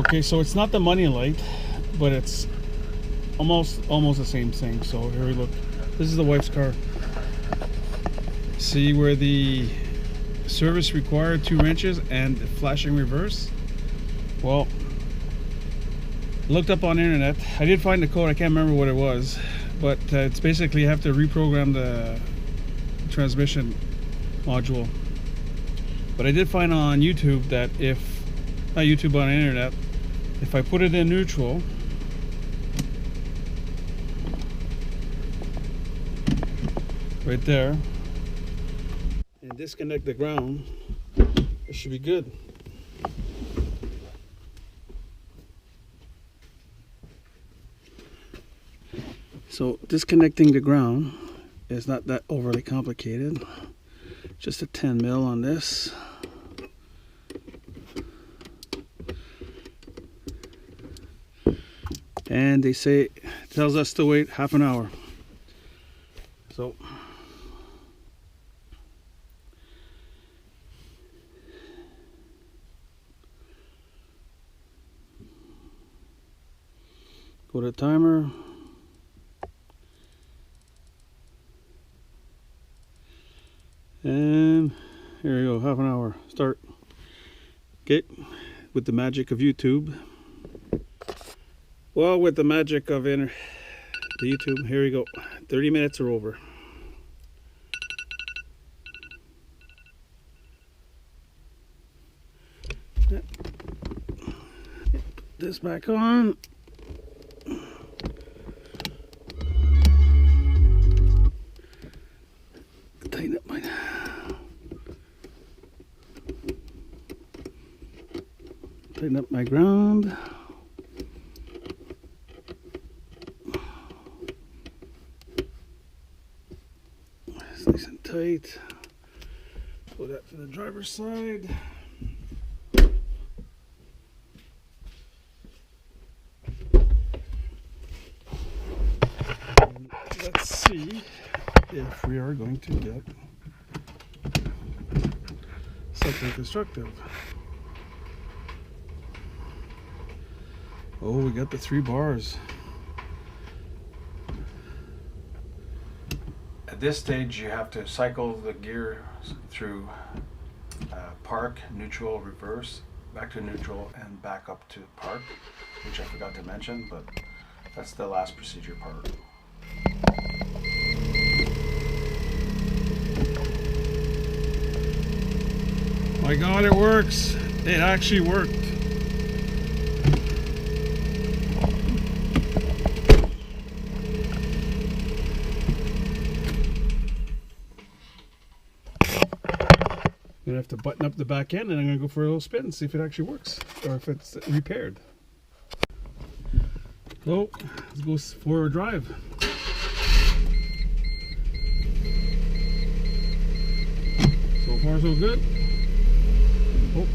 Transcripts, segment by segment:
Okay, so it's not the money light, but it's almost the same thing. So here we look. This is the wife's car. See where the service required 2 wrenches and flashing reverse? Well, looked up on the internet. I did find the code. I can't remember what it was, but it's basically you have to reprogram the transmission module. But I did find on YouTube that if, not YouTube, on the internet, if I put it in neutral, right there, and disconnect the ground, it should be good. So disconnecting the ground is not that overly complicated. Just a 10 mil on this. And they say it tells us to wait half an hour. So go to timer. And here we go, half an hour, start. Okay, with the magic of YouTube. Well, with the magic of the YouTube, here we go. 30 minutes are over. Put this back on. Tighten up my ground. It's nice and tight. Pull that to the driver's side. And let's see if we are going to get something constructive. Oh, we got the 3 bars. At this stage, you have to cycle the gear through park, neutral, reverse, back to neutral, and back up to park, which I forgot to mention, but that's the last procedure part. My God, it works! It actually worked. I'm gonna have to button up the back end, and I'm gonna go for a little spin and see if it actually works or if it's repaired. So let's go for a drive. So far so good. Oh.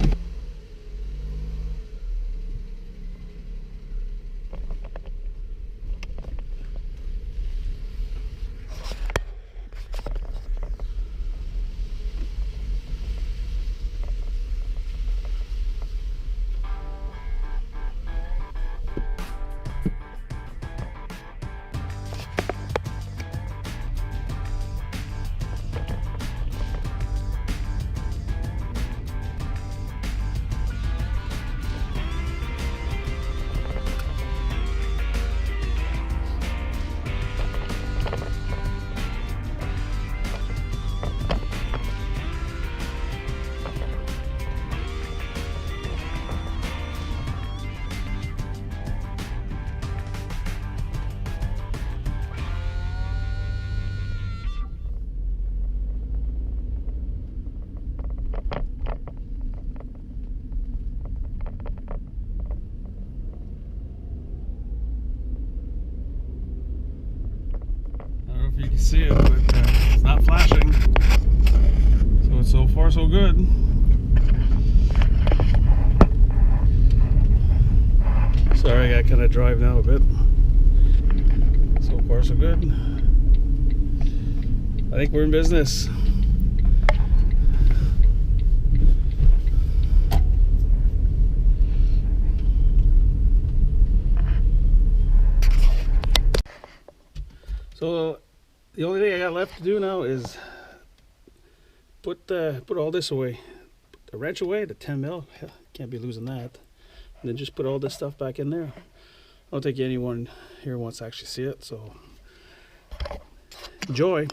You can see it, but it's not flashing. So it's so far so good. Sorry, I kind of drive now a bit. So far so good. I think we're in business. So the only thing I got left to do now is put all this away. Put the wrench away, the 10 mil. Hell, can't be losing that. And then just put all this stuff back in there. I don't think anyone here wants to actually see it, so enjoy.